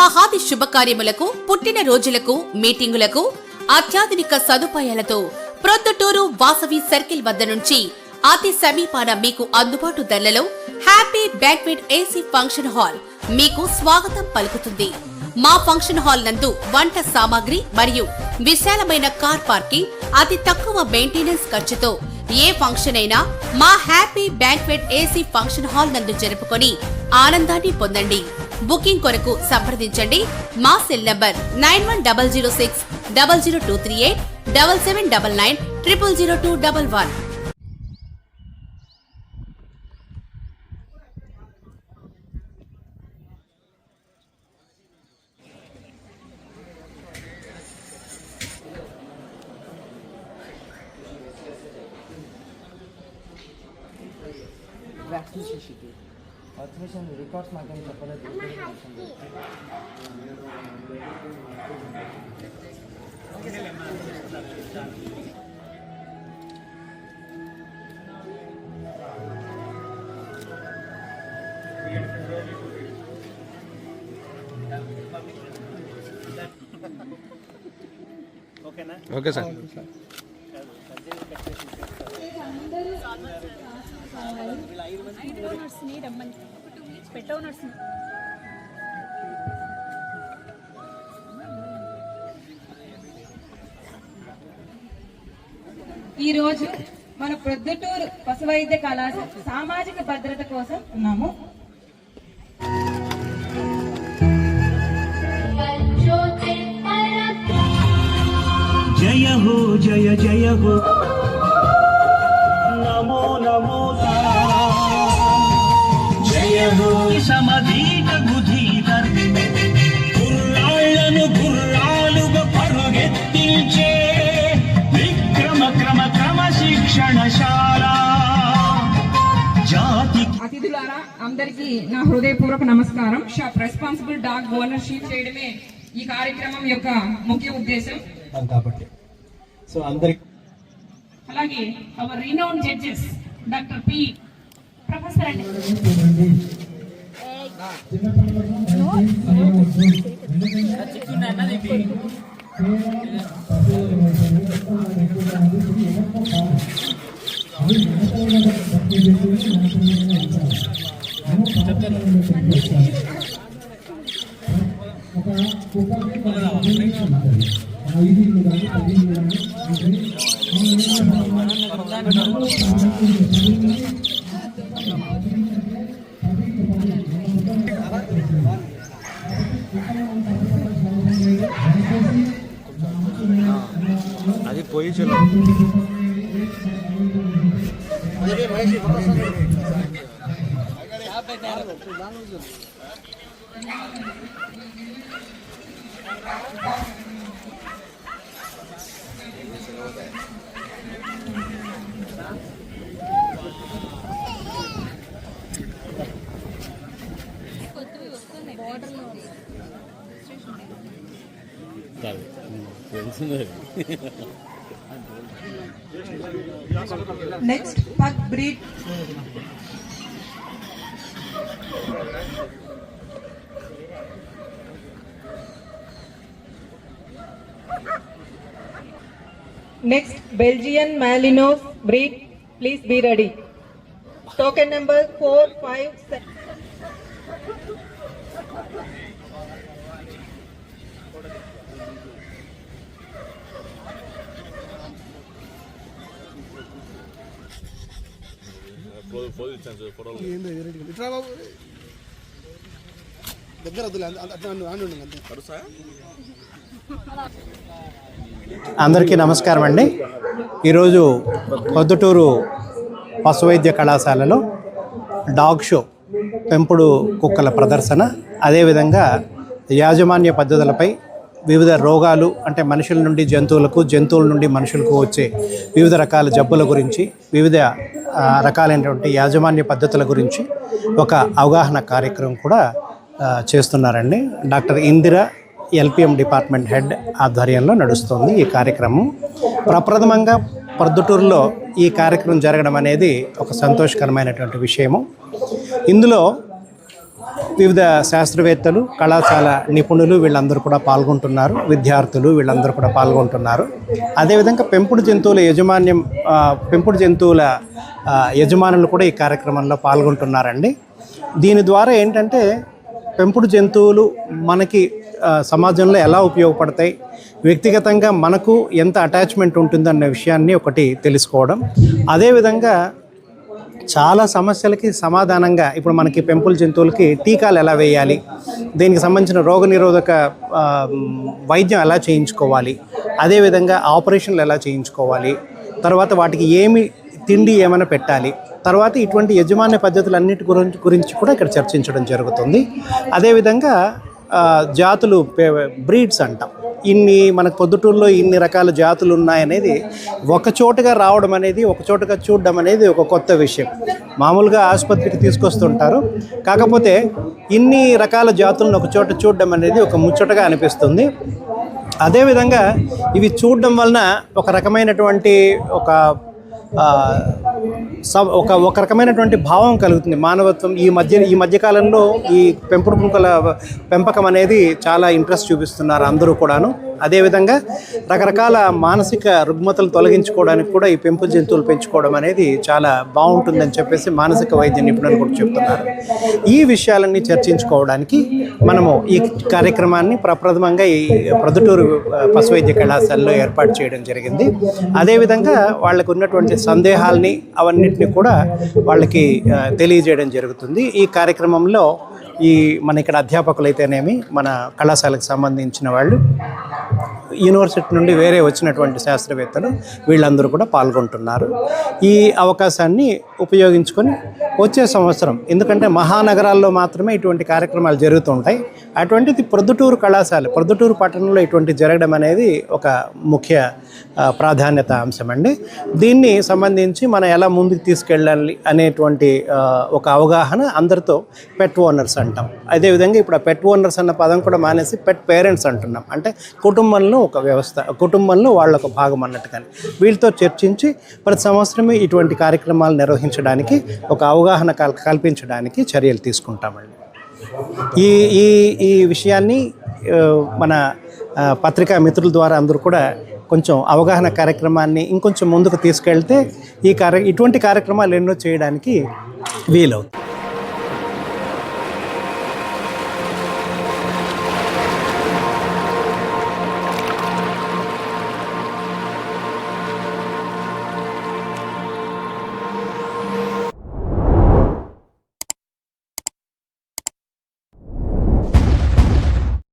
వివాహాది శుభకార్యములకు, పుట్టిన రోజులకు, మీటింగులకు అత్యాధునిక సదుపాయాలతో ప్రొద్దుటూరు వాసవి సర్కిల్ వద్ద నుంచి అతి సమీపాన మీకు అందుబాటు ధరలలో happy banquet AC function hall మీకు స్వాగతం పలుకుతుంది. మా ఫంక్షన్ హాల్ నందు వంట సామాగ్రి మరియు విశాలమైన కార్ పార్కింగ్, అతి తక్కువ మెయింటెనెన్స్ ఖర్చుతో ఏ ఫంక్షన్ అయినా మా happy banquet AC function hall నందు జరుపుకొని ఆనందాన్ని పొందండి. బుకింగ్ కొరకు సంప్రదించండి. మా సెల్ నంబర్ 9100600238 7799 000211. వ్యాక్సినేషన్ రికార్డ్స్ మాకేం చెప్పలేదు. ఓకేనా? Okay sir. ఈ రోజు మన ప్రొద్దుటూరు పశువైద్య కళాశాల సామాజిక భద్రత కోసం ఉన్నాము. జయ హో జయ జయ హో నమో నమో జయ హో సమధీత బుధీధర్ గుర్రాళ్లను గుర్రాలుగా పరుగెత్తించే విక్రమ క్రమ క్రమ శిక్షణశాల జాతి. అతిథులారా అందరికీ నా హృదయపూర్వక నమస్కారం. రెస్పాన్సిబుల్ డాగ్ ఓనర్షిప్ చేయడమే ఈ కార్యక్రమం యొక్క ముఖ్య ఉద్దేశం కాబట్టి సో అందరికి అలాగే our renowned judges doctor P professor అండి అది పోయి చలో. Next pug breed Next, Belgian Malinois breed. Please be ready. Token number 457. అందరికీ నమస్కారం అండి. ఈరోజు పొద్దుటూరు పశువైద్య కళాశాలలో డాగ్ షో, పెంపుడు కుక్కల ప్రదర్శన, అదేవిధంగా యాజమాన్య పద్ధతులపై వివిధ రోగాలు అంటే మనుషుల నుండి జంతువులకు, జంతువుల నుండి మనుషులకు వచ్చే వివిధ రకాల జబ్బుల గురించి, వివిధ రకాలైనటువంటి యాజమాన్య పద్ధతుల గురించి ఒక అవగాహన కార్యక్రమం కూడా చేస్తున్నారండి. Doctor Indira LPM department head ఆధ్వర్యంలో నడుస్తుంది ఈ కార్యక్రమం. ప్రప్రథమంగా ప్రొద్దుటూరులో ఈ కార్యక్రమం జరగడం అనేది ఒక సంతోషకరమైనటువంటి విషయము. ఇందులో వివిధ శాస్త్రవేత్తలు, కళాశాల నిపుణులు వీళ్ళందరూ కూడా పాల్గొంటున్నారు. విద్యార్థులు వీళ్ళందరూ కూడా పాల్గొంటున్నారు. అదేవిధంగా పెంపుడు జంతువుల యజమానులు కూడా ఈ కార్యక్రమంలో పాల్గొంటున్నారండి. దీని ద్వారా ఏంటంటే పెంపుడు జంతువులు మనకి సమాజంలో ఎలా ఉపయోగపడతాయి, వ్యక్తిగతంగా మనకు ఎంత అటాచ్మెంట్ ఉంటుందన్న విషయాన్ని ఒకటి తెలుసుకోవడం. అదేవిధంగా చాలా సమస్యలకి సమాధానంగా ఇప్పుడు మనకి పెంపుడు జంతువులకి టీకాలు ఎలా వేయాలి, దీనికి సంబంధించిన రోగనిరోధక వైద్యం ఎలా చేయించుకోవాలి, అదేవిధంగా ఆపరేషన్లు ఎలా చేయించుకోవాలి, తర్వాత వాటికి తిండి ఏమైనా పెట్టాలి, తర్వాత ఇటువంటి యజమాన్య పద్ధతులన్నిటి గురించి కూడా ఇక్కడ చర్చించడం జరుగుతుంది. అదేవిధంగా జాతులు, బ్రీడ్స్ అంటాం, మనకు పొద్దుటూరులో ఇన్ని రకాల జాతులు ఉన్నాయనేది ఒక చోటుగా రావడం అనేది, ఒక చోటుగా చూడడం అనేది ఒక కొత్త విషయం. మామూలుగా ఆసుపత్రికి తీసుకొస్తుంటారు, కాకపోతే ఇన్ని రకాల జాతులను ఒక చోట చూడడం అనేది ఒక ముచ్చటగా అనిపిస్తుంది. అదేవిధంగా ఇవి చూడడం వలన ఒక రకమైనటువంటి ఒక రకమైనటువంటి భావం కలుగుతుంది, మానవత్వం. ఈ మధ్యకాలంలో ఈ పెంపుడు కుక్కల పెంపకం అనేది చాలా ఇంట్రెస్ట్ చూపిస్తున్నారు అందరూ కూడాను. అదేవిధంగా రకరకాల మానసిక రుగ్మతలు తొలగించుకోవడానికి కూడా ఈ పెంపుడు జంతువులు పెంచుకోవడం అనేది చాలా బాగుంటుందని చెప్పేసి మానసిక వైద్య నిపుణులు కూడా చెప్తున్నారు. ఈ విషయాలన్నీ చర్చించుకోవడానికి మనము ఈ కార్యక్రమాన్ని ప్రప్రథమంగా ఈ ప్రొద్దుటూరు పశు వైద్య కళాశాలలో ఏర్పాటు చేయడం జరిగింది. అదేవిధంగా వాళ్ళకు ఉన్నటువంటి సందేహాల్ని అవన్నిటిని కూడా వాళ్ళకి తెలియజేయడం జరుగుతుంది. ఈ కార్యక్రమంలో మన ఇక్కడ అధ్యాపకులైతేనేమి, మన కళాశాలకు సంబంధించిన వాళ్ళు, యూనివర్సిటీ నుండి వేరే వచ్చినటువంటి శాస్త్రవేత్తలు వీళ్ళందరూ కూడా పాల్గొంటున్నారు. ఈ అవకాశాన్ని ఉపయోగించుకొని వచ్చే సంవత్సరం, ఎందుకంటే మహానగరాల్లో మాత్రమే ఇటువంటి కార్యక్రమాలు జరుగుతుంటాయి, అటువంటిది ప్రొద్దుటూరు ప్రొద్దుటూరు పట్టణంలో ఇటువంటి జరగడం అనేది ఒక ముఖ్య ప్రాధాన్యత అంశం అండి. దీన్ని సంబంధించి మనం ఎలా ముందుకు తీసుకెళ్ళాలి అనేటువంటి ఒక అవగాహన అందరితో పెట్ ఓనర్స్ అంటాం. అదేవిధంగా ఇప్పుడు ఆ పెట్ ఓనర్స్ అన్న పదం కూడా మానేసి పెట్ పేరెంట్స్ అంటున్నాం. అంటే కుటుంబంలో ఒక వ్యవస్థ, కుటుంబంలో వాళ్ళ ఒక భాగం అన్నట్టుగానే వీళ్ళతో చర్చించి ప్రతి సంవత్సరమే ఇటువంటి కార్యక్రమాలు నిర్వహించడానికి, ఒక అవగాహన కల్పించడానికి చర్యలు తీసుకుంటామండి. ఈ విషయాన్ని మన పత్రికా మిత్రుల ద్వారా అందరూ కూడా కొంచెం అవగాహన కార్యక్రమాన్ని ఇంకొంచెం ముందుకు తీసుకెళ్తే ఇటువంటి కార్యక్రమాలు ఎన్నో చేయడానికి వీలవుతుంది.